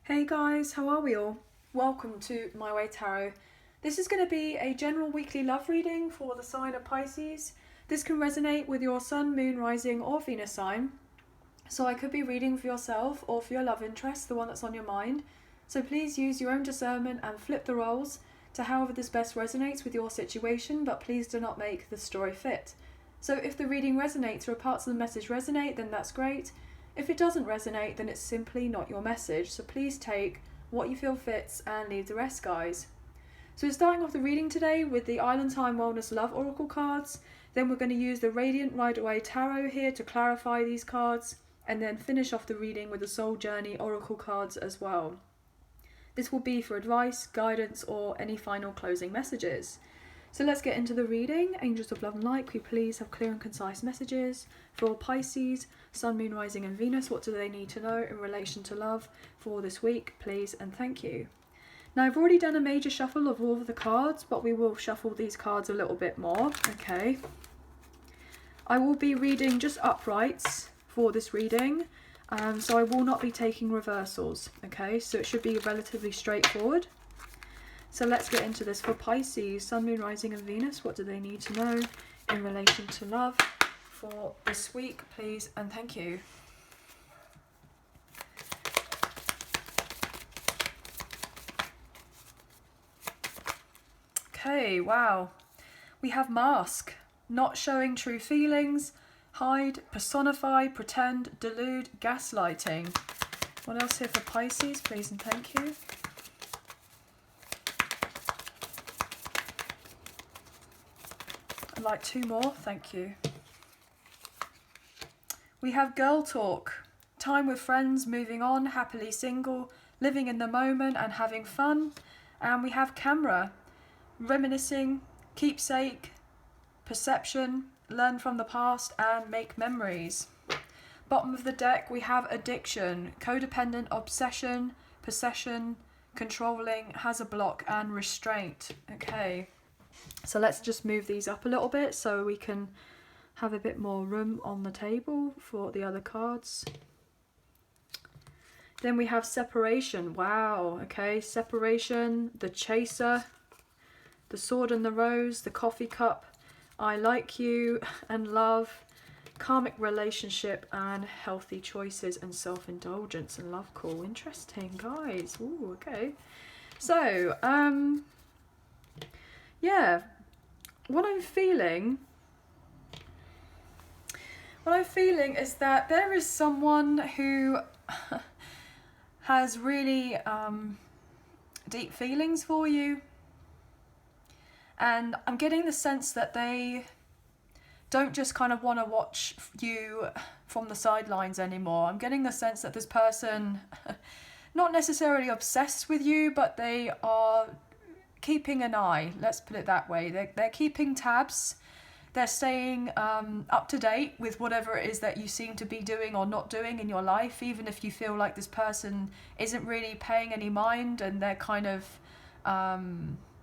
Hey guys, how are we all? Welcome to My Way Tarot. This is going to be a general weekly love reading for the sign of Pisces. This can resonate with your sun, moon, rising or Venus sign. So I could be reading for yourself or for your love interest, the one that's on your mind. So please use your own discernment and flip the roles to however this best resonates with your situation, but please do not make the story fit. So if the reading resonates or parts of the message resonate, then that's great. If it doesn't resonate, then it's simply not your message. So please take what you feel fits and leave the rest, guys. So we're starting off the reading today with the Island Time Wellness Love Oracle cards. Then we're going to use the Radiant Rider-Waite Tarot here to clarify these cards. And then finish off the reading with the Soul Journey Oracle cards as well. This will be for advice, guidance, or any final closing messages. So let's get into the reading. Angels of Love and Light, we please have clear and concise messages for Pisces, Sun, Moon, Rising and Venus. What do they need to know in relation to love for this week, please and thank you. Now I've already done a major shuffle of all of the cards, but we will shuffle these cards a little bit more. Okay. I will be reading just uprights for this reading, so I will not be taking reversals. Okay, so it should be relatively straightforward. So let's get into this for Pisces, Sun, Moon, Rising and Venus. What do they need to know in relation to love for this week, please and thank you. Okay, wow. We have mask, not showing true feelings, hide, personify, pretend, delude, gaslighting. What else here for Pisces, please and thank you. I'd like two more, thank you. We have girl talk, time with friends, moving on, happily single, living in the moment and having fun. And we have camera, reminiscing, keepsake, perception, learn from the past and make memories. Bottom of the deck we have addiction, codependent, obsession, possession, controlling, has a block and restraint. Okay. So let's just move these up a little bit so we can have a bit more room on the table for the other cards. Then we have separation. Wow, okay, separation, the chaser, the sword and the rose, the coffee cup, I like you and love, karmic relationship and healthy choices and self-indulgence and love call. Interesting, guys. Ooh, okay. So, yeah, what I'm feeling is that there is someone who has really deep feelings for you, and I'm getting the sense that they don't just kind of want to watch you from the sidelines anymore. I'm getting the sense that this person not necessarily obsessed with you, but they are keeping an eye, let's put it that way. They're keeping tabs. They're staying up to date with whatever it is that you seem to be doing or not doing in your life, even if you feel like this person isn't really paying any mind and they're kind of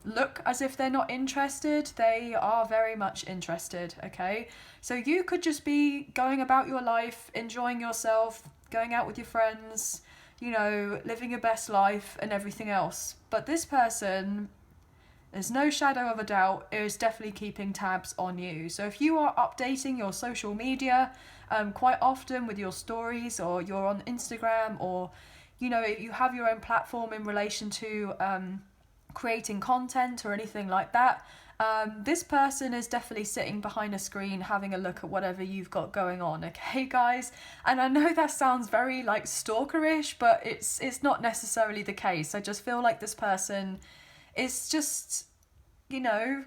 look as if they're not interested. They are very much interested, okay? So you could just be going about your life, enjoying yourself, going out with your friends, you know, living your best life and everything else. But this person, there's no shadow of a doubt, is definitely keeping tabs on you. So if you are updating your social media quite often with your stories, or you're on Instagram, or, you know, you have your own platform in relation to creating content or anything like that, this person is definitely sitting behind a screen having a look at whatever you've got going on, okay, guys? And I know that sounds very like stalkerish, but it's not necessarily the case. I just feel like this person is just, you know,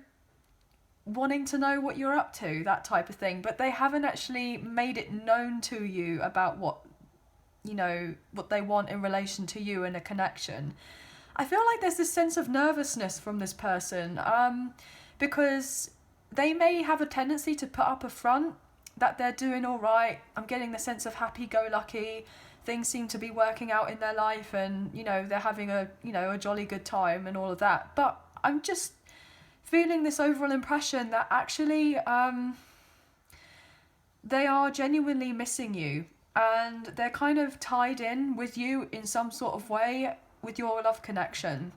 wanting to know what you're up to, that type of thing, but they haven't actually made it known to you about what, you know, what they want in relation to you in a connection. I feel like there's this sense of nervousness from this person, because they may have a tendency to put up a front that they're doing all right. I'm getting the sense of happy-go-lucky. Things seem to be working out in their life and, you know, they're having a, you know, a jolly good time and all of that. But I'm just feeling this overall impression that actually they are genuinely missing you. and they're kind of tied in with you in some sort of way with your love connection.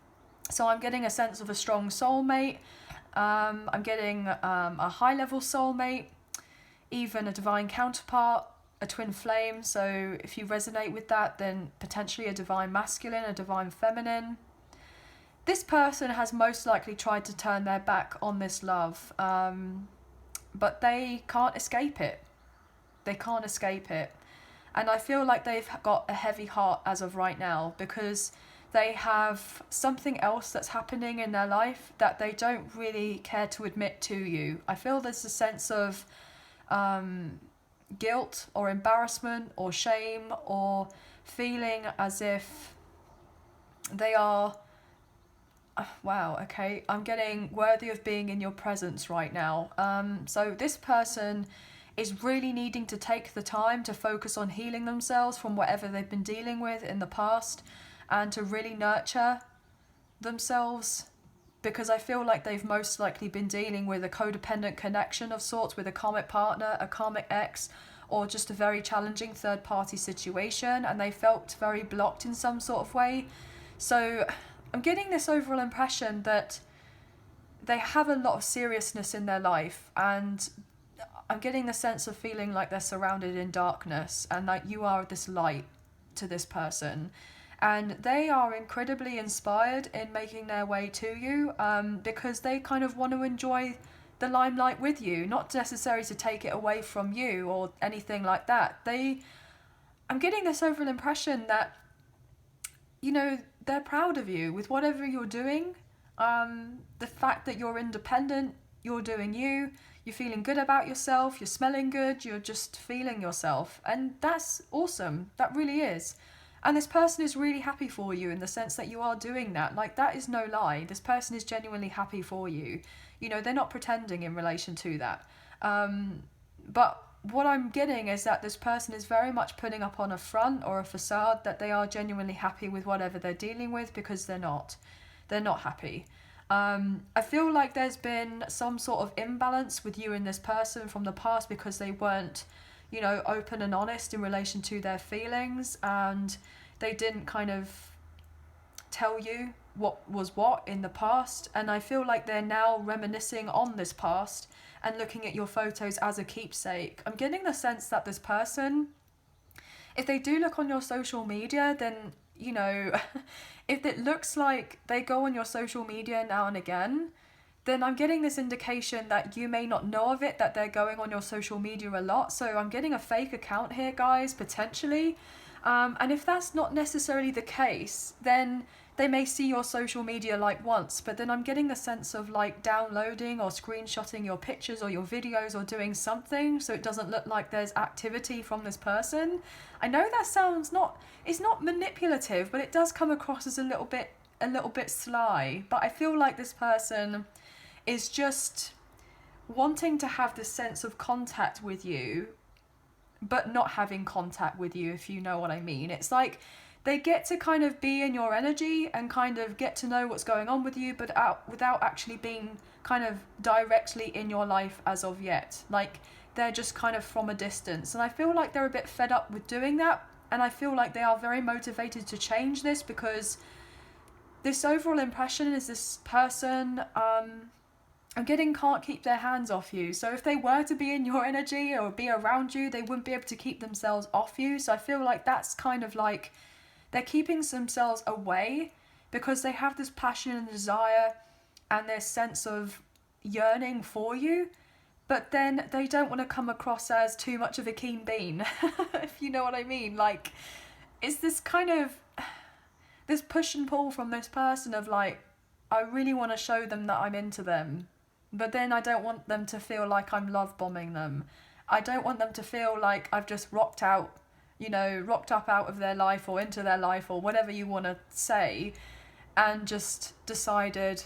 So I'm getting a sense of a strong soulmate. I'm getting a high level soulmate, even a divine counterpart, a twin flame. So if you resonate with that, then potentially a divine masculine, a divine feminine. This person has most likely tried to turn their back on this love, but they can't escape it. They can't escape it. And I feel like they've got a heavy heart as of right now, because they have something else that's happening in their life that they don't really care to admit to you. I feel there's a sense of guilt or embarrassment or shame, or feeling as if they are, wow, okay, I'm getting worthy of being in your presence right now. So this person is really needing to take the time to focus on healing themselves from whatever they've been dealing with in the past, and to really nurture themselves, because I feel like they've most likely been dealing with a codependent connection of sorts with a karmic partner, a karmic ex, or just a very challenging third party situation, and they felt very blocked in some sort of way. So I'm getting this overall impression that they have a lot of seriousness in their life, and I'm getting the sense of feeling like they're surrounded in darkness, and that you are this light to this person. And they are incredibly inspired in making their way to you, because they kind of want to enjoy the limelight with you, not necessarily to take it away from you or anything like that. I'm getting this overall impression that, you know, they're proud of you with whatever you're doing. The fact that you're independent, you're doing you, you're feeling good about yourself, you're smelling good, you're just feeling yourself. And that's awesome. That really is. And this person is really happy for you in the sense that you are doing that. Like, that is no lie. This person is genuinely happy for you. You know, they're not pretending in relation to that. But what I'm getting is that this person is very much putting up on a front or a facade that they are genuinely happy with whatever they're dealing with, because they're not. They're not happy. I feel like there's been some sort of imbalance with you and this person from the past, because they weren't, you know, open and honest in relation to their feelings, and they didn't kind of tell you what was what in the past. And I feel like they're now reminiscing on this past and looking at your photos as a keepsake. I'm getting the sense that this person, if they do look on your social media, then, you know, if it looks like they go on your social media now and again, then I'm getting this indication that you may not know of it, that they're going on your social media a lot. So I'm getting a fake account here, guys, potentially. And if that's not necessarily the case, then they may see your social media like once, but then I'm getting the sense of like downloading or screenshotting your pictures or your videos or doing something so it doesn't look like there's activity from this person. I know that sounds it's not manipulative, but it does come across as a little bit sly. But I feel like this person is just wanting to have this sense of contact with you, but not having contact with you, if you know what I mean. It's like they get to kind of be in your energy and kind of get to know what's going on with you, but without actually being kind of directly in your life as of yet. Like, they're just kind of from a distance. And I feel like they're a bit fed up with doing that. And I feel like they are very motivated to change this, because this overall impression is this person, I'm getting, can't keep their hands off you. So if they were to be in your energy or be around you, they wouldn't be able to keep themselves off you. So I feel like that's kind of like they're keeping themselves away, because they have this passion and desire and this sense of yearning for you, but then they don't want to come across as too much of a keen bean, if you know what I mean. Like, it's this kind of, this push and pull from this person of like, I really want to show them that I'm into them, but then I don't want them to feel like I'm love bombing them. I don't want them to feel like I've just rocked up out of their life or into their life or whatever you want to say, and just decided,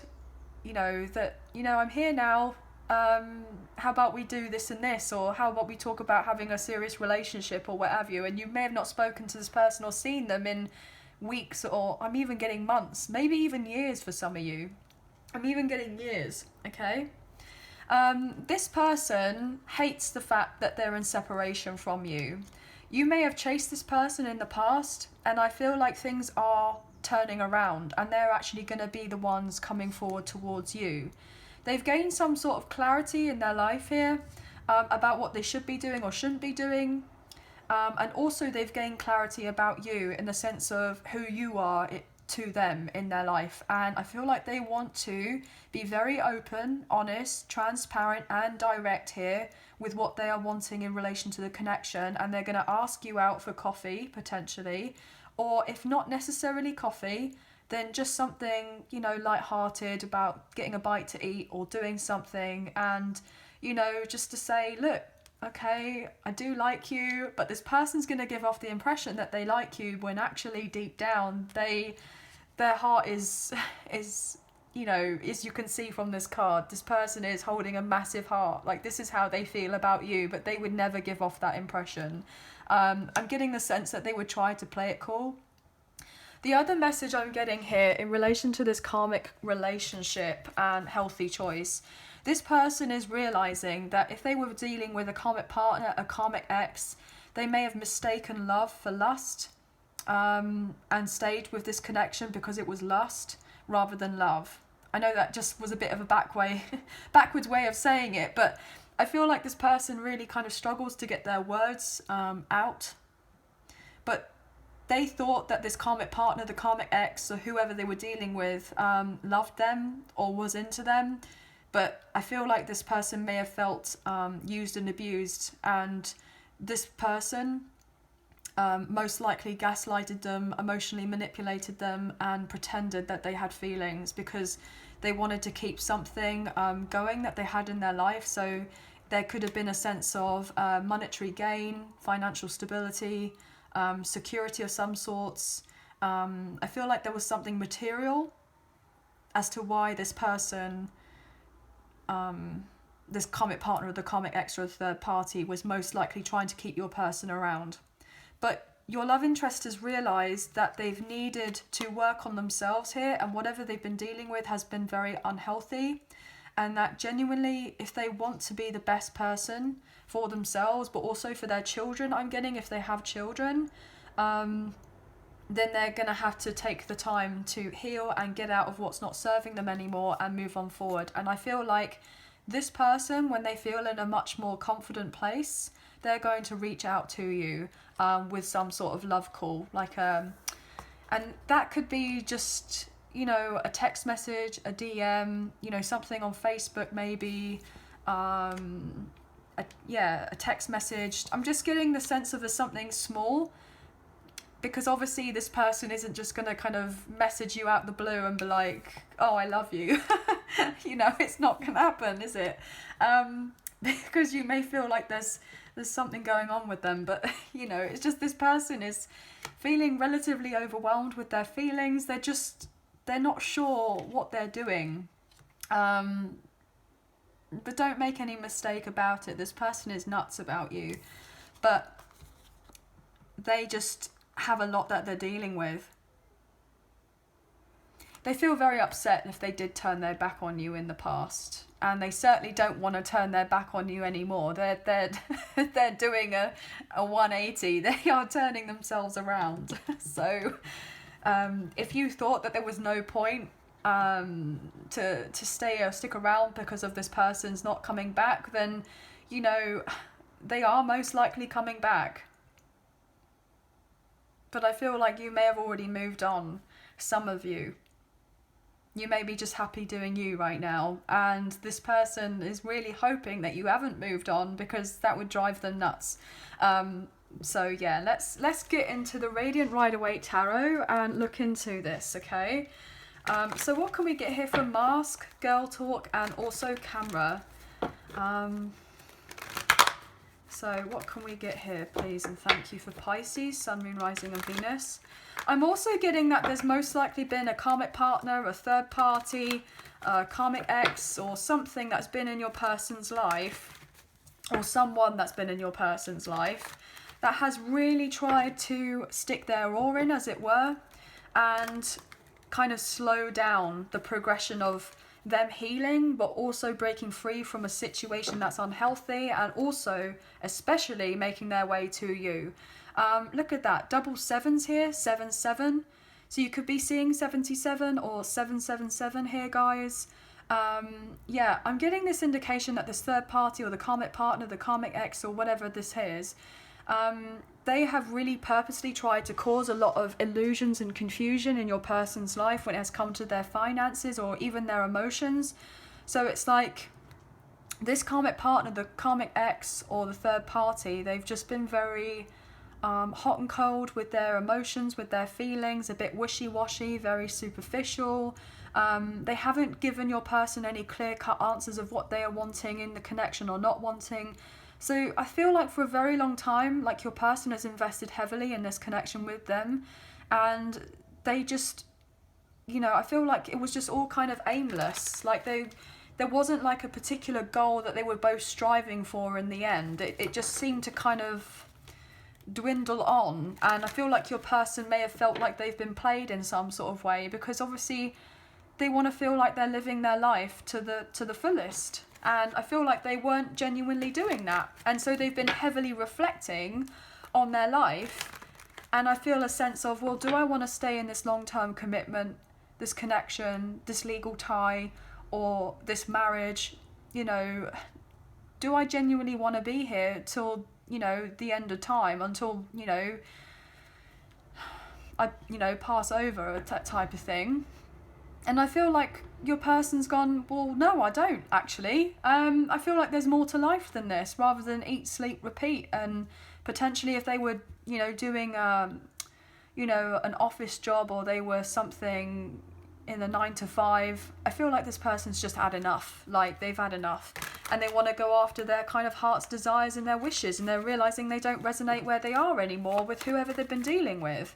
that, I'm here now. How about we do this and this, or how about we talk about having a serious relationship or what have you, and you may have not spoken to this person or seen them in weeks, or I'm even getting months, maybe even years for some of you. I'm even getting years, okay? This person hates the fact that they're in separation from you. You may have chased this person in the past, and I feel like things are turning around and they're actually going to be the ones coming forward towards you. They've gained some sort of clarity in their life here about what they should be doing or shouldn't be doing. And also they've gained clarity about you in the sense of who you are to them in their life. And I feel like they want to be very open, honest, transparent and direct here with what they are wanting in relation to the connection. And they're going to ask you out for coffee, potentially. Or if not necessarily coffee, then just something, you know, lighthearted about getting a bite to eat or doing something. And, you know, just to say, look, okay, I do like you, but this person's going to give off the impression that they like you when actually deep down their heart is, you know, as you can see from this card, this person is holding a massive heart. Like, this is how they feel about you, but they would never give off that impression. I'm getting the sense that they would try to play it cool. The other message I'm getting here in relation to this karmic relationship and healthy choice, this person is realizing that if they were dealing with a karmic partner, a karmic ex, they may have mistaken love for lust, and stayed with this connection because it was lust rather than love. I know that just was a bit of a backwards way of saying it, but I feel like this person really kind of struggles to get their words out. But they thought that this karmic partner, the karmic ex, or whoever they were dealing with, loved them or was into them. But I feel like this person may have felt used and abused, and this person most likely gaslighted them, emotionally manipulated them, and pretended that they had feelings because they wanted to keep something going that they had in their life. So there could have been a sense of monetary gain, financial stability, security of some sorts. I feel like there was something material as to why this person, this karmic partner or the karmic ex or the third party, was most likely trying to keep your person around. But your love interest has realised that they've needed to work on themselves here, and whatever they've been dealing with has been very unhealthy, and that genuinely, if they want to be the best person for themselves, but also for their children, I'm getting, if they have children, then they're going to have to take the time to heal and get out of what's not serving them anymore and move on forward. And I feel like this person, when they feel in a much more confident place, they're going to reach out to you with some sort of love call, like and that could be just, you know, a text message, a DM, you know, something on Facebook maybe, a text message. I'm just getting the sense of there's something small, because obviously this person isn't just going to kind of message you out the blue and be like, oh, I love you. You know, it's not going to happen, is it? Because you may feel like there's something going on with them, but, you know, it's just this person is feeling relatively overwhelmed with their feelings. They're not sure what they're doing. But don't make any mistake about it. This person is nuts about you, but they just have a lot that they're dealing with. They feel very upset if they did turn their back on you in the past, and they certainly don't want to turn their back on you anymore. They're doing a 180. They are turning themselves around. So if you thought that there was no point to stay or stick around because of this person's not coming back, then, you know, they are most likely coming back. But I feel like you may have already moved on, some of you. You may be just happy doing you right now, and this person is really hoping that you haven't moved on, because that would drive them nuts. So yeah, let's get into the Radiant Rider-Waite Tarot and look into this, okay? So what can we get here from Mask, Girl Talk, and also Camera? So what can we get here, please? And thank you for Pisces, Sun, Moon, Rising, and Venus. I'm also getting that there's most likely been a karmic partner, a third party, a karmic ex, or something that's been in your person's life, or someone that's been in your person's life, that has really tried to stick their oar in, as it were, and kind of slow down the progression of them healing, but also breaking free from a situation that's unhealthy, and also especially making their way to you. Look at that, double sevens here, 7-7. So you could be seeing 77 or 777 here, guys. Yeah, I'm getting this indication that this third party or the karmic partner, the karmic ex or whatever this is, they have really purposely tried to cause a lot of illusions and confusion in your person's life when it has come to their finances or even their emotions. So it's like this karmic partner, the karmic ex or the third party, they've just been very hot and cold with their emotions, with their feelings, a bit wishy-washy, very superficial. They haven't given your person any clear-cut answers of what they are wanting in the connection or not wanting. So I feel like for a very long time, like your person has invested heavily in this connection with them, and they just, you know, I feel like it was just all kind of aimless. Like there wasn't like a particular goal that they were both striving for in the end. It just seemed to kind of dwindle on, and I feel like your person may have felt like they've been played in some sort of way, because obviously they want to feel like they're living their life to the fullest. And I feel like they weren't genuinely doing that. And so they've been heavily reflecting on their life. And I feel a sense of, well, do I want to stay in this long-term commitment, this connection, this legal tie, or this marriage? You know, do I genuinely want to be here till, you know, the end of time, until, you know, I, you know, pass over, that type of thing? And I feel like your person's gone, well, no, I don't, actually. I feel like there's more to life than this, rather than eat, sleep, repeat. And potentially if they were, you know, doing, you know, an office job, or they were something in the 9 to 5, I feel like this person's just had enough. Like, they've had enough. And they want to go after their kind of heart's desires and their wishes. And they're realising they don't resonate where they are anymore with whoever they've been dealing with.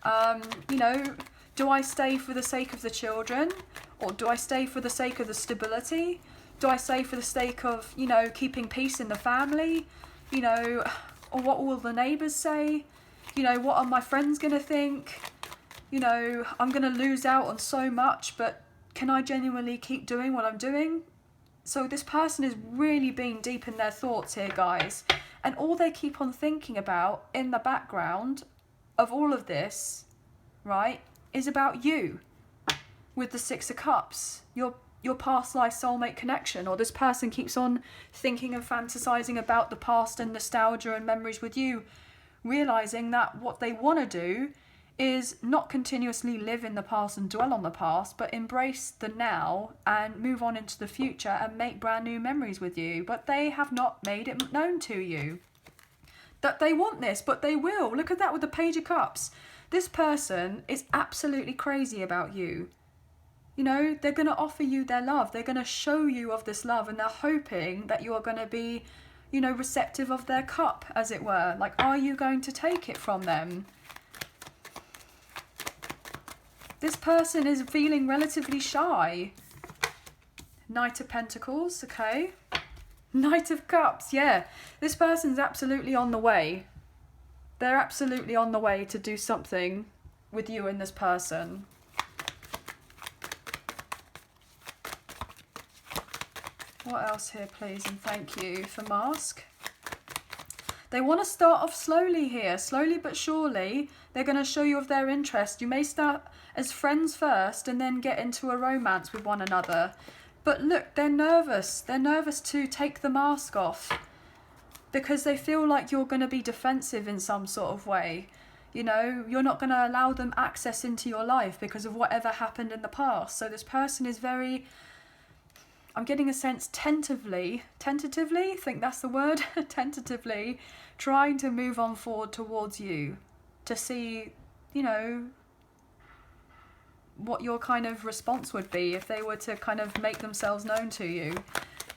You know, do I stay for the sake of the children? Or do I stay for the sake of the stability? Do I stay for the sake of, you know, keeping peace in the family? You know, or what will the neighbours say? You know, what are my friends going to think? You know, I'm going to lose out on so much, but can I genuinely keep doing what I'm doing? So this person is really being deep in their thoughts here, guys. And all they keep on thinking about in the background of all of this, right, is about you with the 6 of Cups, your past life soulmate connection. Or this person keeps on thinking and fantasizing about the past and nostalgia and memories with you, realizing that what they want to do is not continuously live in the past and dwell on the past, but embrace the now and move on into the future and make brand new memories with you. But they have not made it known to you that they want this, but they will. Look at that with the Page of Cups. This person is absolutely crazy about you. You know, they're going to offer you their love. They're going to show you of this love, and they're hoping that you are going to be, you know, receptive of their cup, as it were. Like, are you going to take it from them? This person is feeling relatively shy. Knight of Pentacles, okay. Knight of Cups, yeah. This person's absolutely on the way. They're absolutely on the way to do something with you and this person. What else here, please, and thank you for Mask. They want to start off slowly here, slowly but surely. They're going to show you of their interest. You may start as friends first and then get into a romance with one another. But look, they're nervous. They're nervous to take the mask off because they feel like you're going to be defensive in some sort of way. You know, you're not going to allow them access into your life because of whatever happened in the past. So this person is very, I'm getting a sense tentatively, I think that's the word, tentatively trying to move on forward towards you to see, you know, what your kind of response would be if they were to kind of make themselves known to you.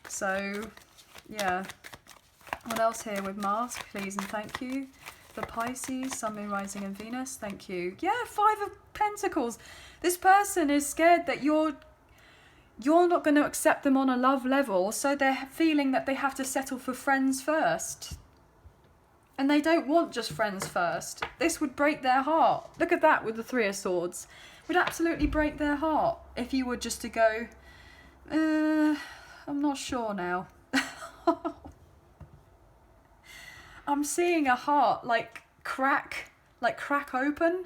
So, yeah. What else here with Mask, please and thank you. The Pisces, Sun, Moon, Rising and Venus, thank you. Yeah, 5 of Pentacles. This person is scared that you're not going to accept them on a love level, so they're feeling that they have to settle for friends first. And they don't want just friends first. This would break their heart. Look at that with the 3 of Swords. Would absolutely break their heart if you were just to go, I'm not sure now. I'm seeing a heart like crack open.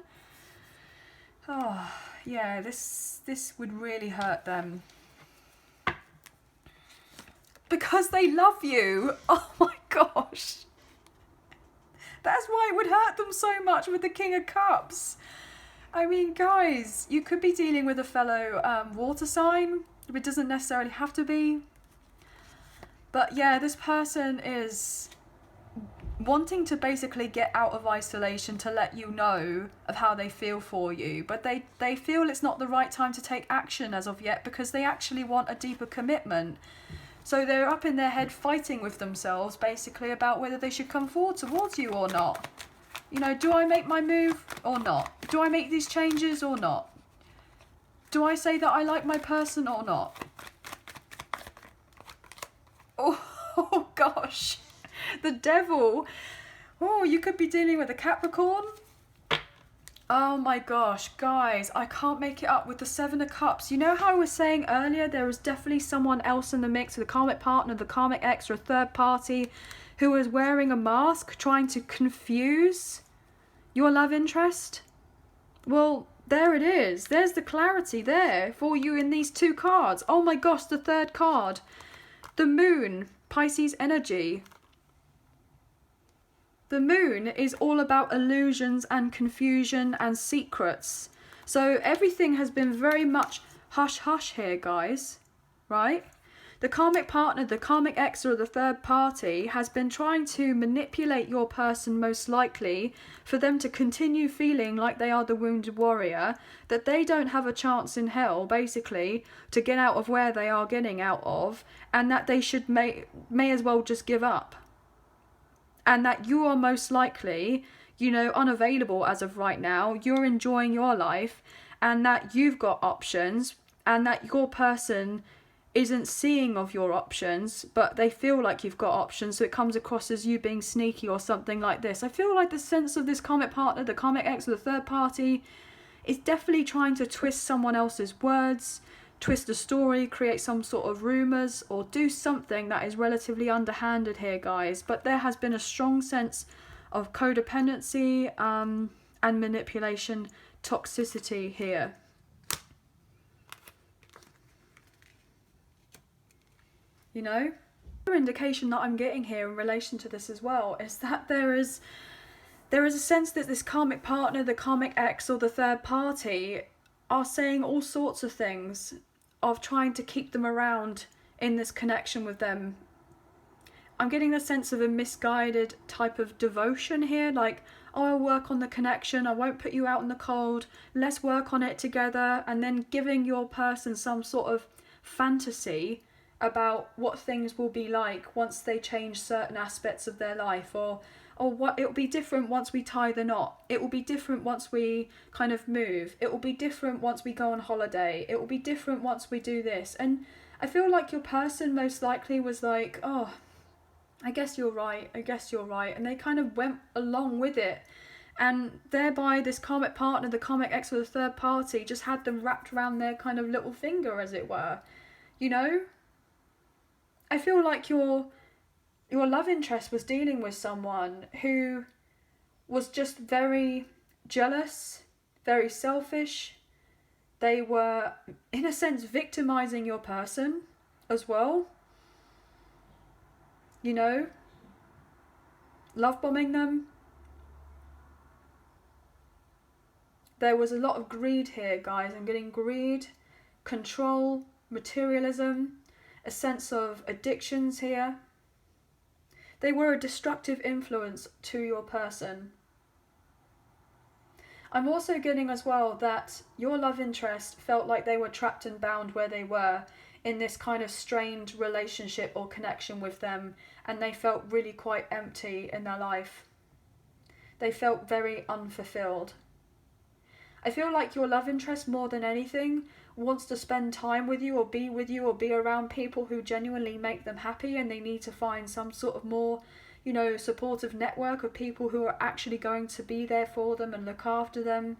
Oh, yeah, this would really hurt them. Because they love you. Oh my gosh. That's why it would hurt them so much with the King of Cups. I mean, guys, you could be dealing with a fellow water sign. It doesn't necessarily have to be. But yeah, this person is wanting to basically get out of isolation to let you know of how they feel for you. But they feel it's not the right time to take action as of yet because they actually want a deeper commitment. So they're up in their head fighting with themselves basically about whether they should come forward towards you or not. You know, do I make my move or not? Do I make these changes or not? Do I say that I like my person or not? Oh gosh. The devil. Oh, you could be dealing with a Capricorn. Oh my gosh, guys, I can't make it up with the Seven of Cups. You know how I was saying earlier, there is definitely someone else in the mix, the karmic partner, the karmic ex, or a third party who is wearing a mask, trying to confuse your love interest? Well, there it is. There's the clarity there for you in these two cards. Oh my gosh, the third card. The Moon, Pisces energy. The Moon is all about illusions and confusion and secrets. So everything has been very much hush-hush here, guys. Right? The karmic partner, the karmic ex, or the third party has been trying to manipulate your person most likely for them to continue feeling like they are the wounded warrior, that they don't have a chance in hell, basically, to get out of where they are getting out of, and that they should may as well just give up. And that you are most likely, you know, unavailable as of right now. You're enjoying your life and that you've got options and that your person isn't seeing of your options, but they feel like you've got options, so it comes across as you being sneaky or something like this. I feel like the sense of this karmic partner, the karmic ex, or the third party is definitely trying to twist someone else's words, twist a story, create some sort of rumours, or do something that is relatively underhanded here, guys. But there has been a strong sense of codependency and manipulation, toxicity here. You know? Another indication that I'm getting here in relation to this as well is that there is a sense that this karmic partner, the karmic ex, or the third party are saying all sorts of things of trying to keep them around in this connection with them. I'm getting the sense of a misguided type of devotion here, like, oh, I'll work on the connection, I won't put you out in the cold, let's work on it together, and then giving your person some sort of fantasy about what things will be like once they change certain aspects of their life, or what it'll be different once we tie the knot. It will be different once we kind of move. It will be different once we go on holiday. It will be different once we do this. And I feel like your person most likely was like, oh, I guess you're right. I guess you're right. And they kind of went along with it. And thereby this karmic partner, the karmic ex, or the third party just had them wrapped around their kind of little finger, as it were. You know? I feel like your love interest was dealing with someone who was just very jealous, very selfish. They were, in a sense, victimizing your person as well. You know? Love bombing them. There was a lot of greed here, guys. I'm getting greed, control, materialism, a sense of addictions here. They were a destructive influence to your person. I'm also getting as well that your love interest felt like they were trapped and bound where they were in this kind of strained relationship or connection with them, and they felt really quite empty in their life. They felt very unfulfilled. I feel like your love interest, more than anything, wants to spend time with you or be around people who genuinely make them happy, and they need to find some sort of more, you know, supportive network of people who are actually going to be there for them and look after them.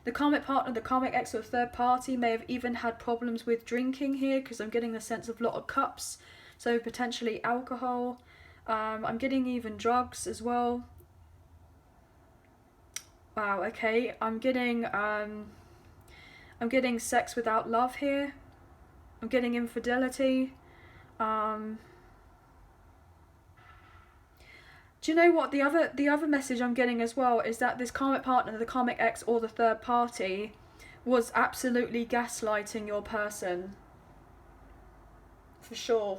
The karmic partner, the karmic ex or third party may have even had problems with drinking here, because I'm getting the sense of a lot of cups. So potentially alcohol. I'm getting even drugs as well. Wow, okay. I'm getting sex without love here. I'm getting infidelity. Do you know what the other message I'm getting as well is that this karmic partner, the karmic ex or the third party, was absolutely gaslighting your person. For sure.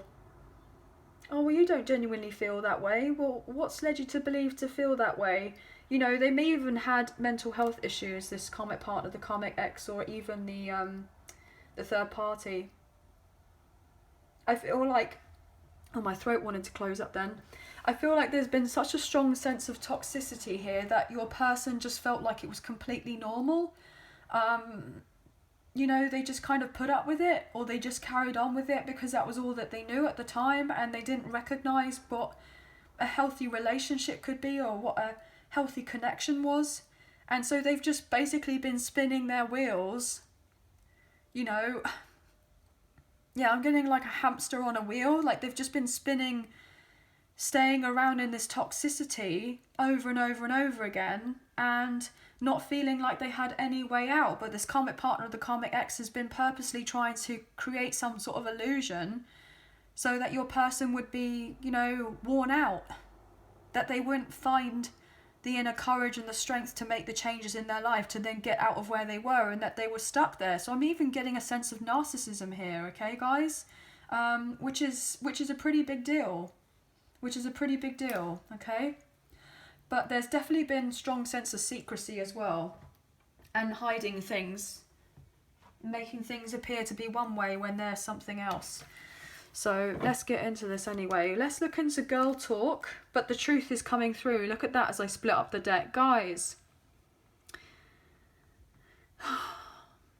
Oh, well, you don't genuinely feel that way. Well, what's led you to believe to feel that way? You know, they may even had mental health issues, this karmic partner, the karmic ex, or even the third party. I feel like, oh, my throat wanted to close up then. I feel like there's been such a strong sense of toxicity here that your person just felt like it was completely normal. You know, they just kind of put up with it, or they just carried on with it because that was all that they knew at the time, and they didn't recognise what a healthy relationship could be or what a healthy connection was. And so they've just basically been spinning their wheels, you know. Yeah, I'm getting like a hamster on a wheel. Like they've just been spinning, staying around in this toxicity over and over and over again, and not feeling like they had any way out. But this karmic partner, the karmic ex, has been purposely trying to create some sort of illusion so that your person would be, you know, worn out, that they wouldn't find the inner courage and the strength to make the changes in their life to then get out of where they were, and that they were stuck there. So I'm even getting a sense of narcissism here, okay guys, which is a pretty big deal. Okay? But there's definitely been strong sense of secrecy as well, and hiding things, making things appear to be one way when they're something else. So let's get into this anyway. Let's look into girl talk, but the truth is coming through. Look at that as I split up the deck. Guys,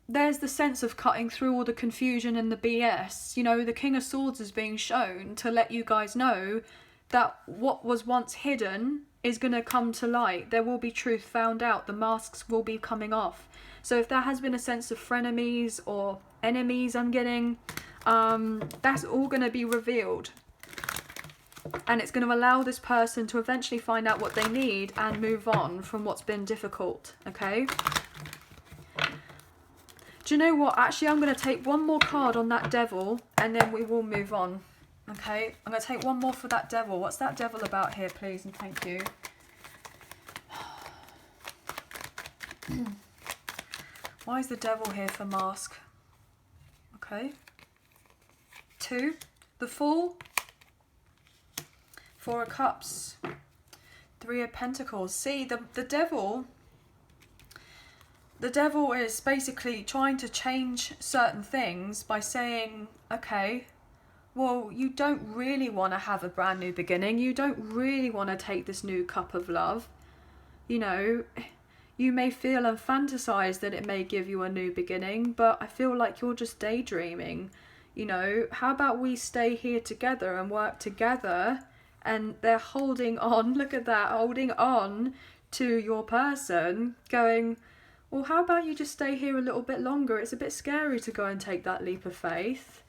there's the sense of cutting through all the confusion and the BS. You know, the King of Swords is being shown to let you guys know that what was once hidden is going to come to light. There will be truth found out. The masks will be coming off. So if there has been a sense of frenemies or enemies I'm getting, that's all going to be revealed. And it's going to allow this person to eventually find out what they need and move on from what's been difficult, okay? Do you know what? Actually, I'm going to take one more card on that devil and then we will move on. Okay, I'm going to take one more for that devil. What's that devil about here, please, and thank you. Why is the devil here for mask? Okay. 2, the Fool, 4 of Cups, 3 of Pentacles. See, the devil is basically trying to change certain things by saying, okay, well, you don't really want to have a brand new beginning. You don't really want to take this new cup of love. You know, you may feel and fantasize that it may give you a new beginning, but I feel like you're just daydreaming. You know, how about we stay here together and work together? And they're holding on, look at that, holding on to your person, going, well, how about you just stay here a little bit longer? It's a bit scary to go and take that leap of faith.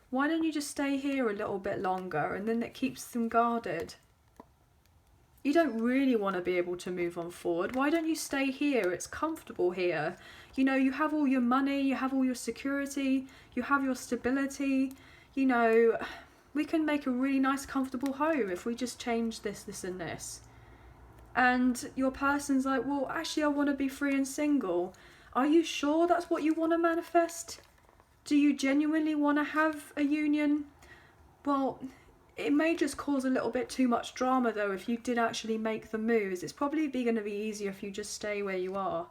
Why don't you just stay here a little bit longer? And then it keeps them guarded. You don't really want to be able to move on forward. Why don't you stay here? It's comfortable here. You know, you have all your money, you have all your security, you have your stability. You know, we can make a really nice, comfortable home if we just change this, this and this. And your person's like, well, actually, I want to be free and single. Are you sure that's what you want to manifest? Do you genuinely want to have a union? Well, it may just cause a little bit too much drama, though, if you did actually make the moves. It's probably going to be easier if you just stay where you are.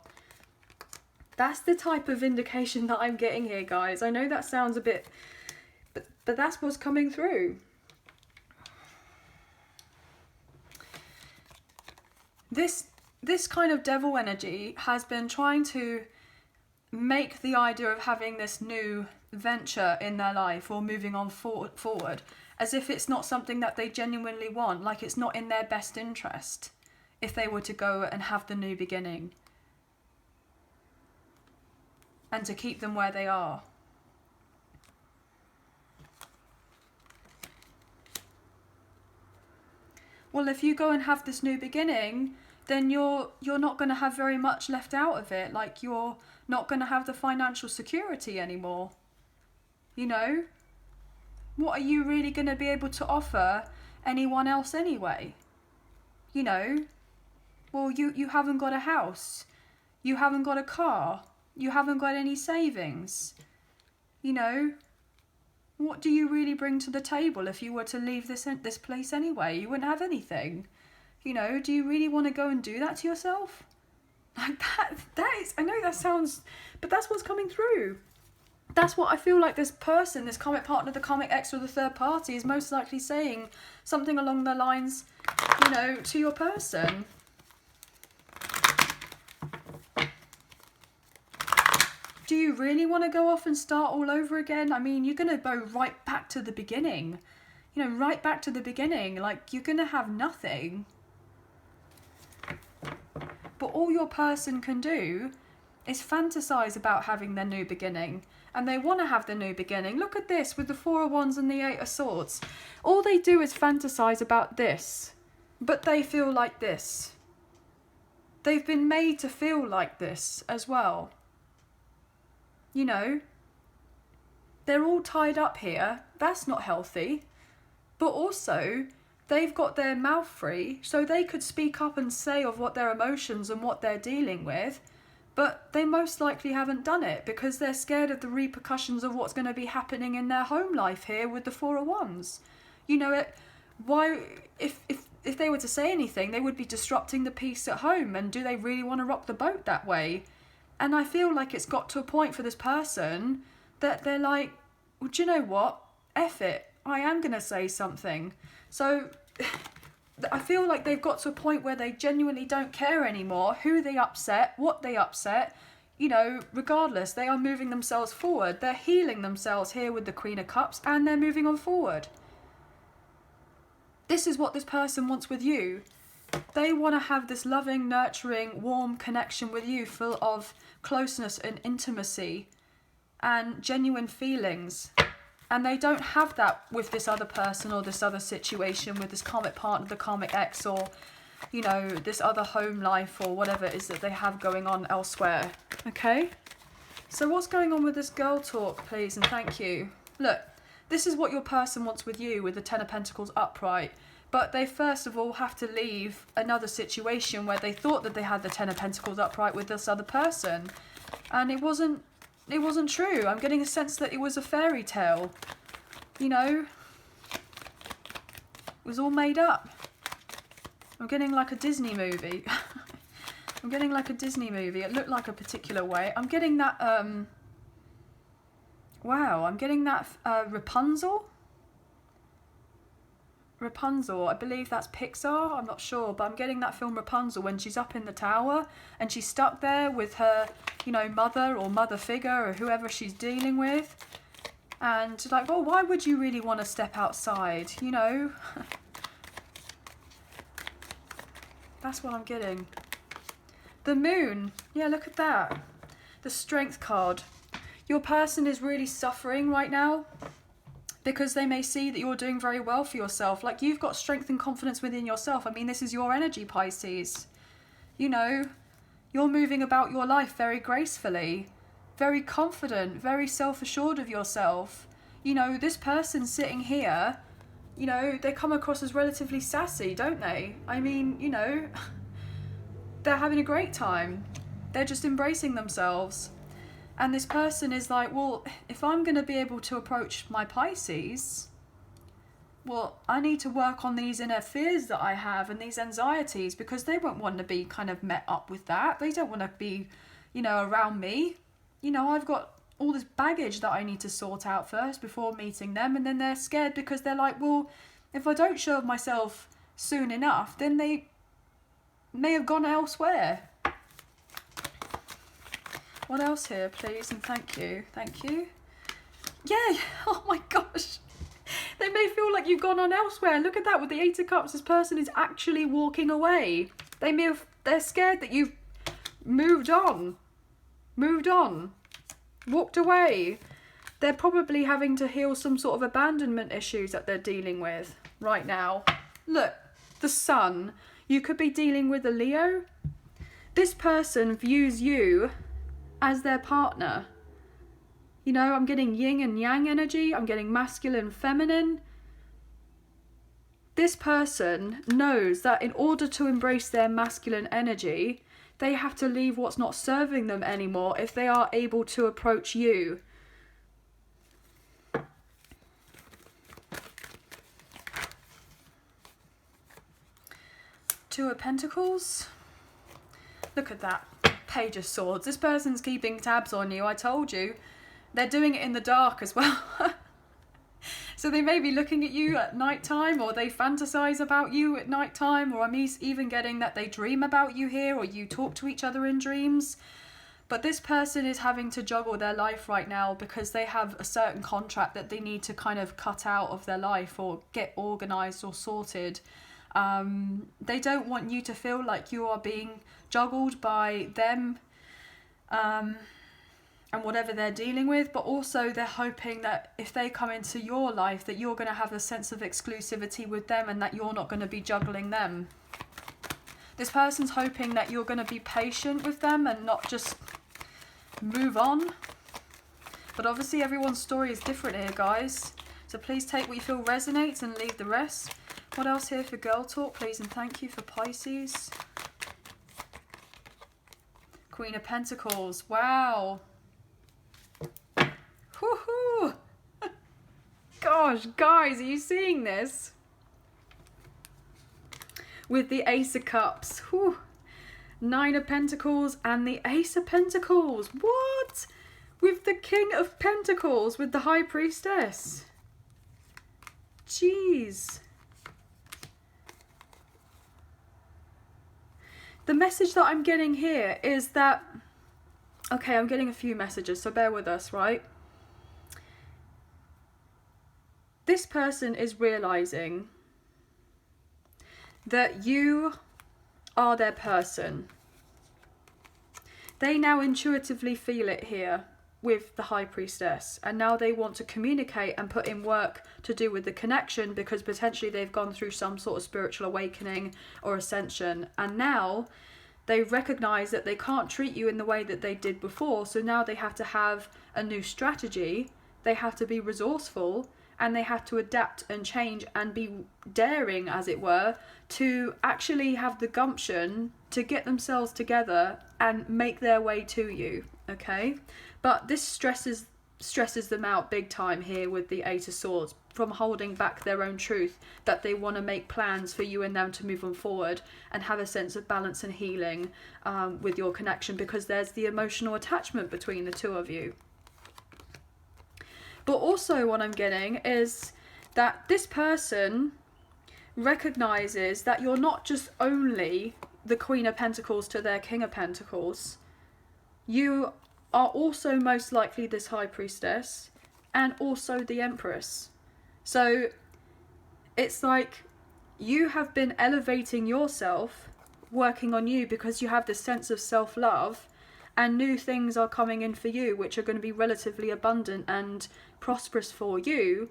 That's the type of indication that I'm getting here, guys. I know that sounds a bit... But that's what's coming through. This kind of devil energy has been trying to make the idea of having this new venture in their life or moving on forward as if it's not something that they genuinely want, like it's not in their best interest if they were to go and have the new beginning. and to keep them where they are. Well, if you go and have this new beginning, then you're not going to have very much left out of it. Like, you're not going to have the financial security anymore. You know? What are you really going to be able to offer anyone else anyway? You know? Well, you haven't got a house. You haven't got a car. You haven't got any savings. You know? What do you really bring to the table if you were to leave this place anyway? You wouldn't have anything. You know, do you really want to go and do that to yourself? Like that is, I know that sounds, but that's what's coming through. That's what I feel like this person, this karmic partner, the karmic ex or the third party is most likely saying something along the lines, you know, to your person. Do you really want to go off and start all over again? I mean, you're going to go right back to the beginning. You know, right back to the beginning. Like, you're going to have nothing. But all your person can do is fantasize about having their new beginning. And they want to have the new beginning. Look at this with the Four of Wands and the Eight of Swords. All they do is fantasize about this. But they feel like this. They've been made to feel like this as well. You know, they're all tied up here. That's not healthy. But also, they've got their mouth free, so they could speak up and say of what their emotions and what they're dealing with. But they most likely haven't done it because they're scared of the repercussions of what's going to be happening in their home life here with the Four of Wands. You know, if they were to say anything, they would be disrupting the peace at home. And do they really want to rock the boat that way? And I feel like it's got to a point for this person that they're like, well, do you know what? F it. I am going to say something. So I feel like they've got to a point where they genuinely don't care anymore who they upset, what they upset. You know, regardless, they are moving themselves forward. They're healing themselves here with the Queen of Cups and they're moving on forward. This is what this person wants with you. They want to have this loving, nurturing, warm connection with you, full of closeness and intimacy and genuine feelings. And they don't have that with this other person or this other situation, with this karmic partner, the karmic ex, or, you know, this other home life or whatever it is that they have going on elsewhere. Okay? So what's going on with this girl talk, please, and thank you. Look, this is what your person wants with you with the Ten of Pentacles upright. But they first of all have to leave another situation where they thought that they had the Ten of Pentacles upright with this other person. And it wasn't true. I'm getting a sense that it was a fairy tale. You know? It was all made up. I'm getting like a Disney movie. I'm getting like a Disney movie. It looked like a particular way. I'm getting that, wow, I'm getting that Rapunzel. Rapunzel, I believe that's Pixar, I'm not sure, but I'm getting that film Rapunzel when she's up in the tower and she's stuck there with her, you know, mother or mother figure or whoever she's dealing with. And like, well, why would you really want to step outside, you know? That's what I'm getting. The Moon, yeah, look at that. The Strength card. Your person is really suffering right now, because they may see that you're doing very well for yourself. Like, you've got strength and confidence within yourself. I mean, this is your energy, Pisces. You know, you're moving about your life very gracefully, very confident, very self-assured of yourself. You know, this person sitting here, you know, they come across as relatively sassy, don't they? I mean, you know, they're having a great time. They're just embracing themselves. And this person is like, well, if I'm going to be able to approach my Pisces, well, I need to work on these inner fears that I have and these anxieties, because they won't want to be kind of met up with that. They don't want to be, you know, around me. You know, I've got all this baggage that I need to sort out first before meeting them. And then they're scared because they're like, well, if I don't show myself soon enough, then they may have gone elsewhere. What else here, please? And thank you. Thank you. Yeah. Oh my gosh. They may feel like you've gone on elsewhere. Look at that with the Eight of Cups. This person is actually walking away. They're scared that you've moved on. Moved on. walked away. They're probably having to heal some sort of abandonment issues that they're dealing with right now. Look, the Sun. You could be dealing with a Leo. This person views you as their partner. You know, I'm getting yin and yang energy. I'm getting masculine, feminine. This person knows that in order to embrace their masculine energy, they have to leave what's not serving them anymore if they are able to approach you. Two of Pentacles. Look at that. Page of Swords. This person's keeping tabs on you. I told you. They're doing it in the dark as well. So they may be looking at you at night time, or they fantasize about you at night time, or I'm even getting that they dream about you here, or you talk to each other in dreams. But this person is having to juggle their life right now because they have a certain contract that they need to kind of cut out of their life or get organized or sorted. They don't want you to feel like you are being juggled by them and whatever they're dealing with, but also they're hoping that if they come into your life that you're going to have a sense of exclusivity with them and that you're not going to be juggling them. This person's hoping that you're going to be patient with them and not just move on. But obviously everyone's story is different here, guys. So please take what you feel resonates and leave the rest. What else here for girl talk, please, and thank you for Pisces. Queen of Pentacles. Wow. Woohoo! Gosh, guys, are you seeing this? With the Ace of Cups. Whew. Nine of Pentacles and the Ace of Pentacles. What? With the King of Pentacles, with the High Priestess. Jeez. The message that I'm getting here is that... Okay, I'm getting a few messages, so bear with us, right? This person is realizing that you are their person. They now intuitively feel it here with the High Priestess, and now they want to communicate and put in work to do with the connection because potentially they've gone through some sort of spiritual awakening or ascension, and now they recognize that they can't treat you in the way that they did before, so now they have to have a new strategy. They have to be resourceful, and they have to adapt and change and be daring, as it were, to actually have the gumption to get themselves together and make their way to you, okay? But this stresses them out big time here with the Eight of Swords, from holding back their own truth, that they want to make plans for you and them to move on forward and have a sense of balance and healing with your connection, because there's the emotional attachment between the two of you. But also what I'm getting is that this person recognizes that you're not just only the Queen of Pentacles to their King of Pentacles. You are also most likely this High Priestess and also the Empress. So it's like you have been elevating yourself, working on you, because you have this sense of self-love, and new things are coming in for you which are going to be relatively abundant and prosperous for you.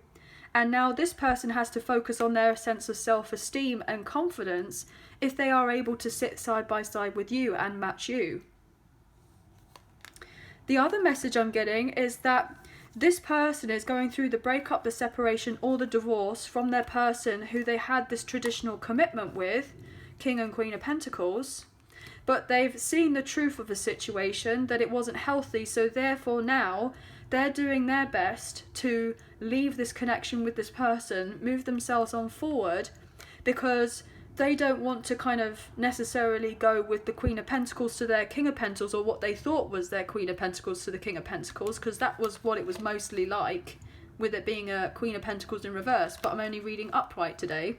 And now this person has to focus on their sense of self-esteem and confidence if they are able to sit side by side with you and match you. The other message I'm getting is that this person is going through the breakup, the separation, or the divorce from their person who they had this traditional commitment with, King and Queen of Pentacles. But they've seen the truth of the situation, that it wasn't healthy, so therefore now they're doing their best to leave this connection with this person, move themselves on forward, because they don't want to kind of necessarily go with the Queen of Pentacles to their King of Pentacles, or what they thought was their Queen of Pentacles to the King of Pentacles, because that was what it was mostly like, with it being a Queen of Pentacles in reverse. But I'm only reading upright today.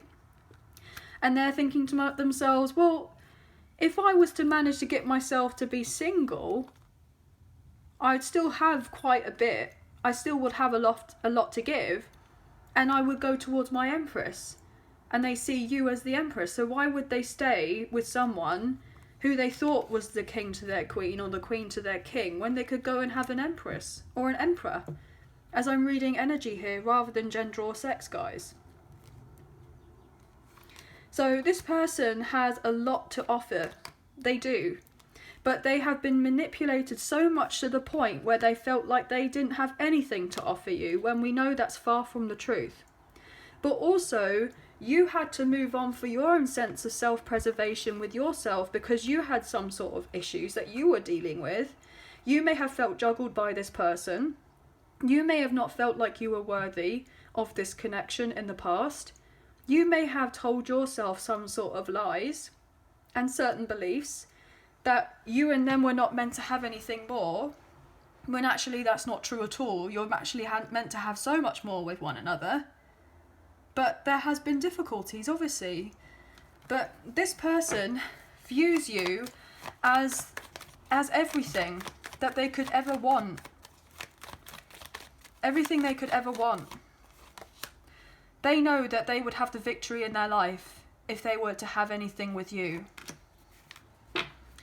And they're thinking to themselves, well, if I was to manage to get myself to be single, I'd still have quite a bit. I still would have a lot to give, and I would go towards my Empress. And they see you as the Empress, so why would they stay with someone who they thought was the king to their queen or the queen to their king, when they could go and have an empress or an emperor, as I'm reading energy here, rather than gender or sex, guys. So this person has a lot to offer. They do. But they have been manipulated so much to the point where they felt like they didn't have anything to offer you, when we know that's far from the truth. But also, you had to move on for your own sense of self-preservation with yourself, because you had some sort of issues that you were dealing with. You may have felt juggled by this person. You may have not felt like you were worthy of this connection in the past. You may have told yourself some sort of lies and certain beliefs that you and them were not meant to have anything more, when actually that's not true at all. You're actually meant to have so much more with one another. But there has been difficulties, obviously. But this person views you as everything that they could ever want. Everything they could ever want. They know that they would have the victory in their life if they were to have anything with you.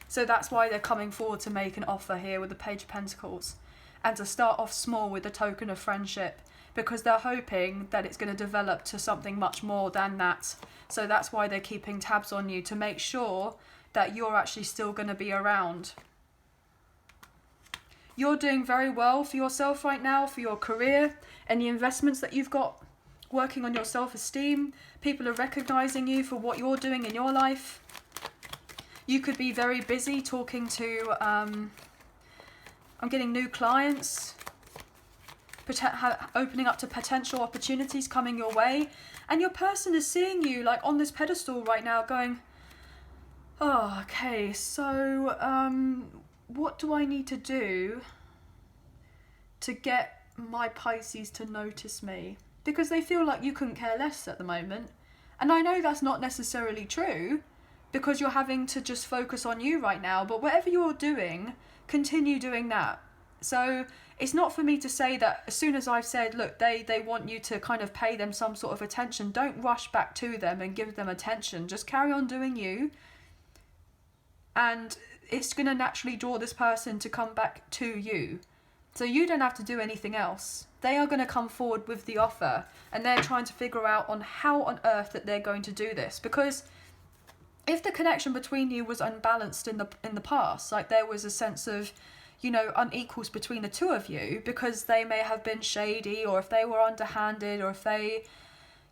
So that's why they're coming forward to make an offer here with the Page of Pentacles, and to start off small with a token of friendship, because they're hoping that it's going to develop to something much more than that. So that's why they're keeping tabs on you, to make sure that you're actually still going to be around. You're doing very well for yourself right now, for your career and the investments that you've got, working on your self-esteem. People are recognizing you for what you're doing in your life. You could be very busy talking to, I'm getting new clients, opening up to potential opportunities coming your way. And your person is seeing you like on this pedestal right now, going, oh, okay, so what do I need to do to get my Pisces to notice me? Because they feel like you couldn't care less at the moment. And I know that's not necessarily true, because you're having to just focus on you right now. But whatever you're doing, continue doing that. So it's not for me to say that as soon as I've said, look, they want you to kind of pay them some sort of attention, don't rush back to them and give them attention. Just carry on doing you. And it's going to naturally draw this person to come back to you. So you don't have to do anything else. They are going to come forward with the offer, and they're trying to figure out on how on earth that they're going to do this. Because if the connection between you was unbalanced in the past, like there was a sense of, you know, unequals between the two of you, because they may have been shady, or if they were underhanded, or if they,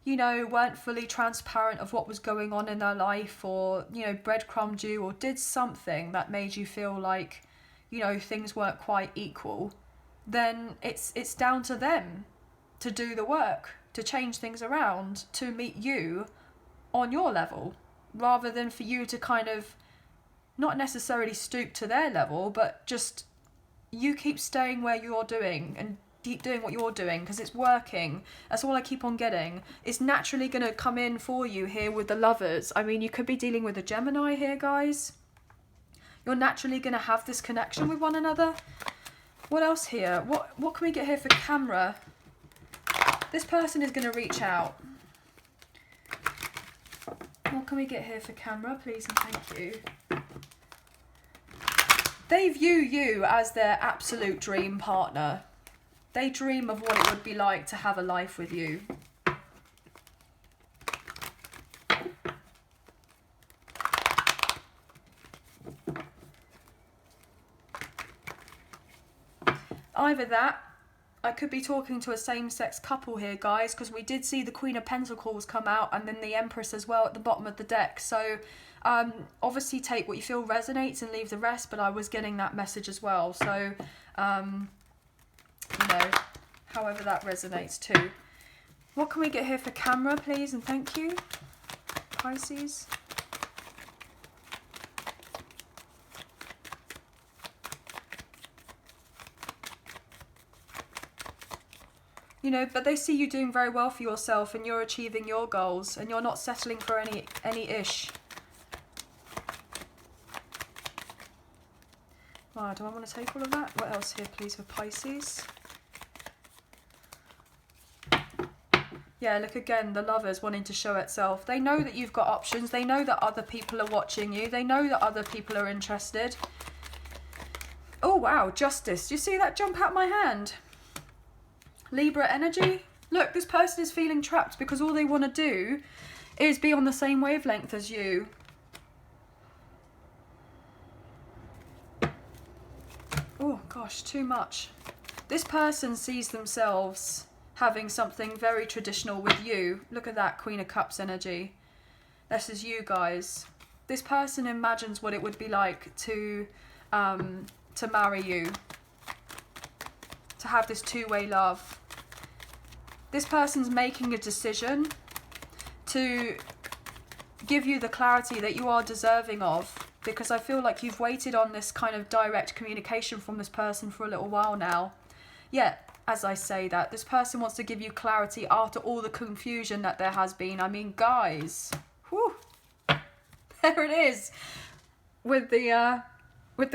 you know, weren't fully transparent of what was going on in their life, or, you know, breadcrumbed you, or did something that made you feel like, you know, things weren't quite equal, then it's down to them to do the work, to change things around, to meet you on your level, rather than for you to kind of not necessarily stoop to their level, but just you keep staying where you're doing and keep doing what you're doing, because it's working. That's all I keep on getting. It's naturally going to come in for you here with the Lovers. I mean, you could be dealing with a Gemini here, guys. You're naturally going to have this connection with one another. What else here? What can we get here for camera? This person is going to reach out. What can we get here for camera, please and thank you? They view you as their absolute dream partner. They dream of what it would be like to have a life with you. Either that, I could be talking to a same-sex couple here, guys, because we did see the Queen of Pentacles come out, and then the Empress as well at the bottom of the deck. So obviously take what you feel resonates and leave the rest, but I was getting that message as well. So, you know, however that resonates too. What can we get here for camera, please, and thank you, Pisces? You know, but they see you doing very well for yourself, and you're achieving your goals, and you're not settling for any ish. Wow, do I want to take all of that? What else here, please, for Pisces? Yeah, look again, the Lovers wanting to show itself. They know that you've got options. They know that other people are watching you. They know that other people are interested. Oh, wow, Justice. Do you see that jump out my hand? Libra energy. Look, this person is feeling trapped because all they want to do is be on the same wavelength as you. Oh, gosh, too much. This person sees themselves having something very traditional with you. Look at that, Queen of Cups energy. This is you guys. This person imagines what it would be like to marry you, to have this two-way love. This person's making a decision to give you the clarity that you are deserving of, because I feel like you've waited on this kind of direct communication from this person for a little while now. Yet, as I say that, this person wants to give you clarity after all the confusion that there has been. I mean, guys, whew, there it is with the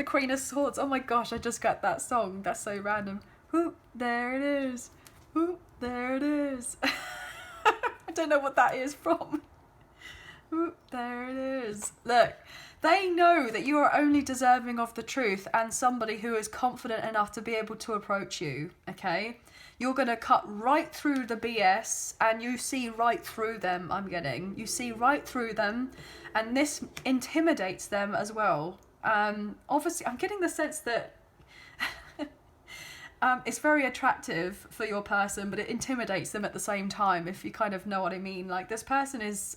Queen of Swords. Oh my gosh, I just got that song. That's so random. Whoop, there it is. Whoop, there it is. I don't know what that is from. Whoop, there it is. Look, they know that you are only deserving of the truth and somebody who is confident enough to be able to approach you, okay? You're going to cut right through the BS and you see right through them, I'm getting. You see right through them, and this intimidates them as well. Obviously, I'm getting the sense that it's very attractive for your person, but it intimidates them at the same time, if you kind of know what I mean. Like, this person is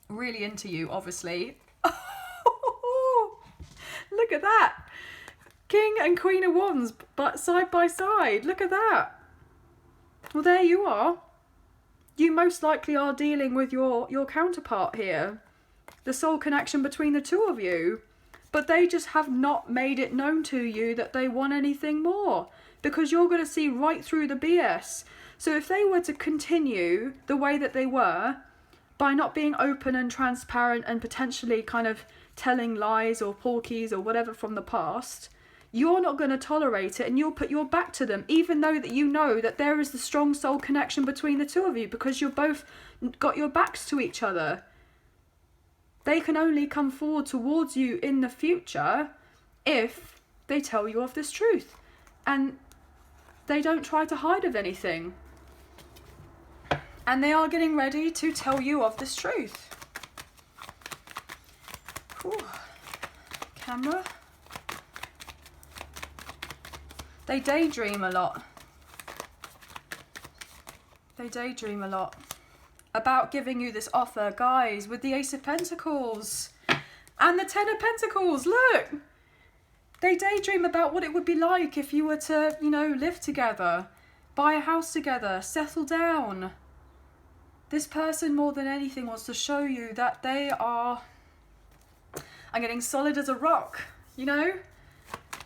really into you, obviously. Look at that. King and Queen of Wands, but side by side. Look at that. Well, there you are. You most likely are dealing with your counterpart here. The soul connection between the two of you. But they just have not made it known to you that they want anything more, because you're going to see right through the BS. So if they were to continue the way that they were, by not being open and transparent and potentially kind of telling lies or porkies or whatever from the past, you're not going to tolerate it, and you'll put your back to them, even though that you know that there is the strong soul connection between the two of you, because you've both got your backs to each other. They can only come forward towards you in the future if they tell you of this truth, and they don't try to hide of anything. And they are getting ready to tell you of this truth. Whew. Camera. They daydream a lot. They daydream a lot about giving you this offer, guys, with the Ace of Pentacles and the Ten of Pentacles. Look, they daydream about what it would be like if you were to, you know, live together, buy a house together, settle down. This person, more than anything, wants to show you that they are, I'm getting solid as a rock, you know?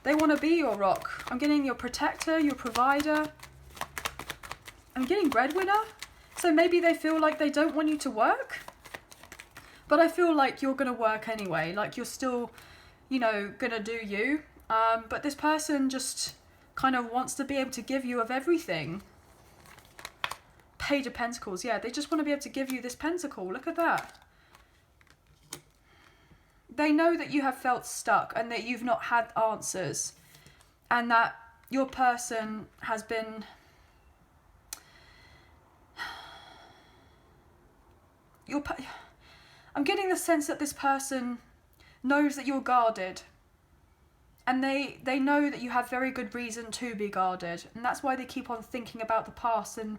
They want to be your rock. I'm getting your protector, your provider. I'm getting breadwinner. So maybe they feel like they don't want you to work. But I feel like you're going to work anyway. Like, you're still, you know, going to do you. But this person just kind of wants to be able to give you of everything. Page of Pentacles. Yeah, they just want to be able to give you this pentacle. Look at that. They know that you have felt stuck and that you've not had answers. And that your person has been... I'm getting the sense that this person knows that you're guarded. And they know that you have very good reason to be guarded. And that's why they keep on thinking about the past and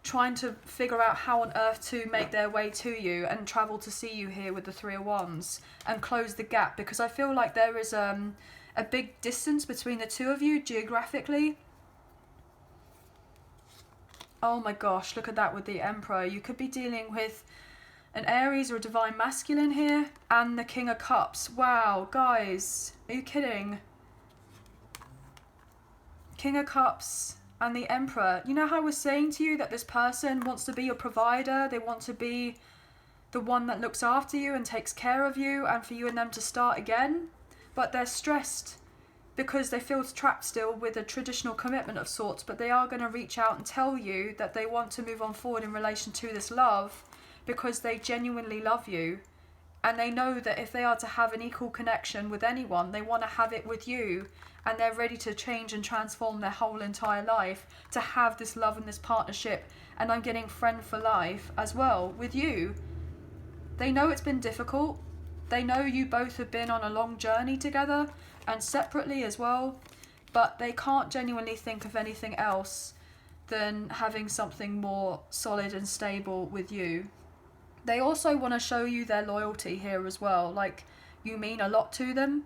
trying to figure out how on earth to make their way to you and travel to see you here with the Three of Wands and close the gap. Because I feel like there is a big distance between the two of you geographically. Oh my gosh, look at that with the Emperor. You could be dealing with an Aries or a Divine Masculine here, and the King of Cups. Wow, guys, are you kidding? King of Cups and the Emperor. You know how I was saying to you that this person wants to be your provider? They want to be the one that looks after you and takes care of you, and for you and them to start again? But they're stressed because they feel trapped still with a traditional commitment of sorts, but they are going to reach out and tell you that they want to move on forward in relation to this love because they genuinely love you. And they know that if they are to have an equal connection with anyone, they want to have it with you. And they're ready to change and transform their whole entire life to have this love and this partnership. And I'm getting friend for life as well with you. They know it's been difficult. They know you both have been on a long journey together and separately as well. But they can't genuinely think of anything else than having something more solid and stable with you. They also want to show you their loyalty here as well. Like, you mean a lot to them.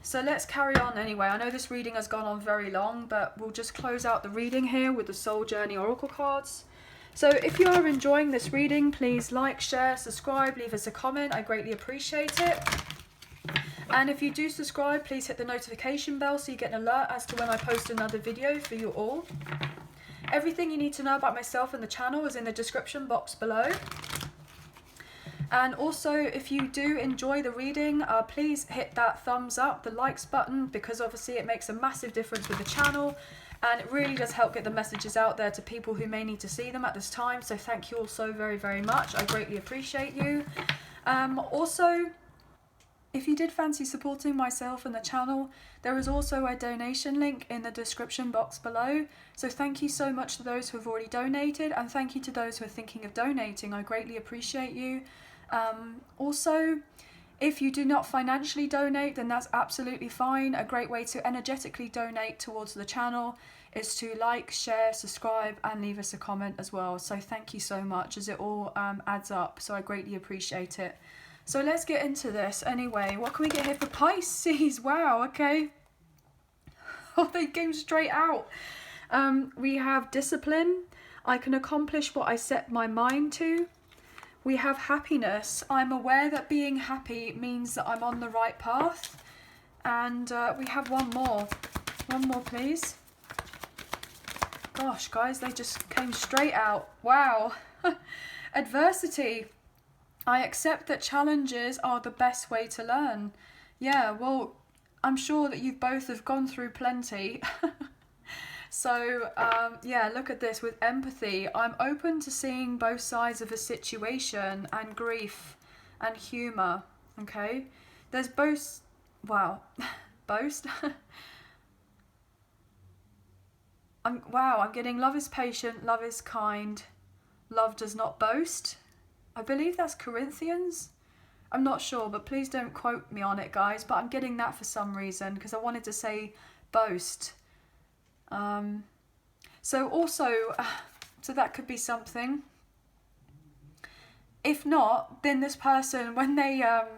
So let's carry on anyway. I know this reading has gone on very long, but we'll just close out the reading here with the Soul Journey Oracle cards. So if you are enjoying this reading, please like, share, subscribe, leave us a comment. I greatly appreciate it. And if you do subscribe, please hit the notification bell so you get an alert as to when I post another video for you all. Everything you need to know about myself and the channel is in the description box below. And also, if you do enjoy the reading, please hit that thumbs up, the likes button, because obviously it makes a massive difference with the channel. And it really does help get the messages out there to people who may need to see them at this time. So thank you all so very, very much. I greatly appreciate you. Also, if you did fancy supporting myself and the channel, there is also a donation link in the description box below. So thank you so much to those who have already donated, and thank you to those who are thinking of donating. I greatly appreciate you. Also, if you do not financially donate, then that's absolutely fine. A great way to energetically donate towards the channel is to like, share, subscribe, and leave us a comment as well. So thank you so much, as it all adds up. So I greatly appreciate it. So let's get into this anyway. What can we get here for Pisces? Wow, okay. Oh, they came straight out. We have discipline. I can accomplish what I set my mind to. We have happiness. I'm aware that being happy means that I'm on the right path. And we have one more. One more, please. Gosh, guys, they just came straight out. Wow. Adversity. I accept that challenges are the best way to learn. Yeah, well, I'm sure that you both have gone through plenty. So, yeah, look at this with empathy. I'm open to seeing both sides of a situation and grief and humour, okay? There's both, wow, boast? I'm getting love is patient, love is kind, love does not boast. I believe that's Corinthians. I'm not sure, but please don't quote me on it, guys. But I'm getting that for some reason because I wanted to say boast. So also, so that could be something. If not, then this person, when they're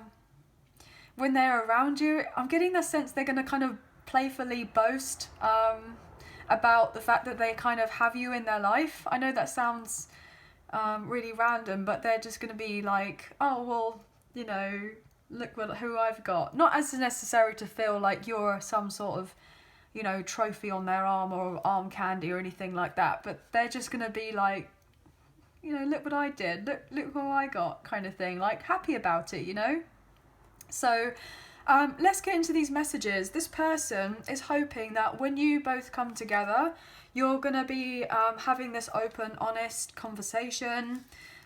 around you, I'm getting the sense they're going to kind of playfully boast about the fact that they kind of have you in their life. I know that sounds really random, but they're just going to be like, oh, well, you know, look who I've got. Not as necessary to feel like you're some sort of, you know, trophy on their arm or arm candy or anything like that, but they're just going to be like, you know, look what I did, look who I got, kind of thing, like happy about it, you know. So let's get into these messages. This person is hoping that when you both come together, you're going to be having this open, honest conversation,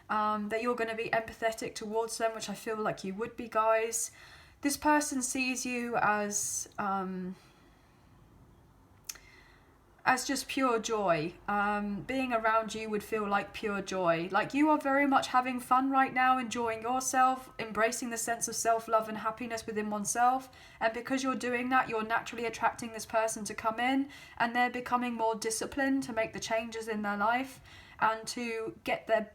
that you're going to be empathetic towards them, which I feel like you would be, guys. This person sees you as just pure joy. Being around you would feel like pure joy. Like you are very much having fun right now, enjoying yourself, embracing the sense of self-love and happiness within oneself. And because you're doing that, you're naturally attracting this person to come in, and they're becoming more disciplined to make the changes in their life and to get their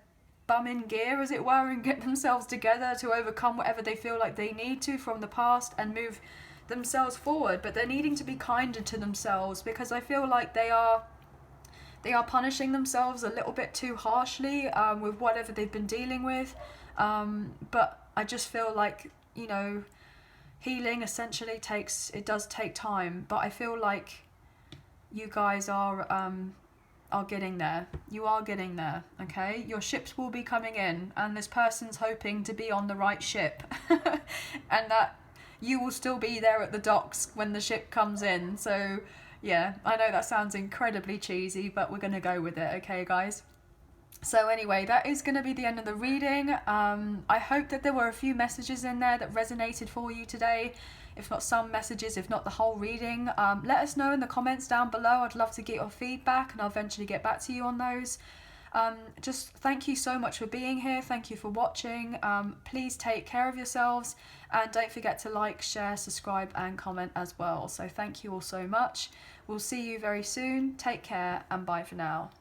bum in gear, as it were, and get themselves together to overcome whatever they feel like they need to from the past and move themselves forward. But they're needing to be kinder to themselves, because I feel like they are punishing themselves a little bit too harshly with whatever they've been dealing with, but I just feel like, you know, healing essentially does take time, but I feel like you guys are getting there. You are getting there, okay? Your ships will be coming in, and this person's hoping to be on the right ship and that you will still be there at the docks when the ship comes in. So yeah, I know that sounds incredibly cheesy, but we're going to go with it, okay guys? So anyway, that is going to be the end of the reading. I hope that there were a few messages in there that resonated for you today. If not some messages, if not the whole reading. Let us know in the comments down below. I'd love to get your feedback and I'll eventually get back to you on those. Just thank you so much for being here. Thank you for watching. Please take care of yourselves and don't forget to like, share, subscribe and comment as well. So thank you all so much. We'll see you very soon. Take care and bye for now.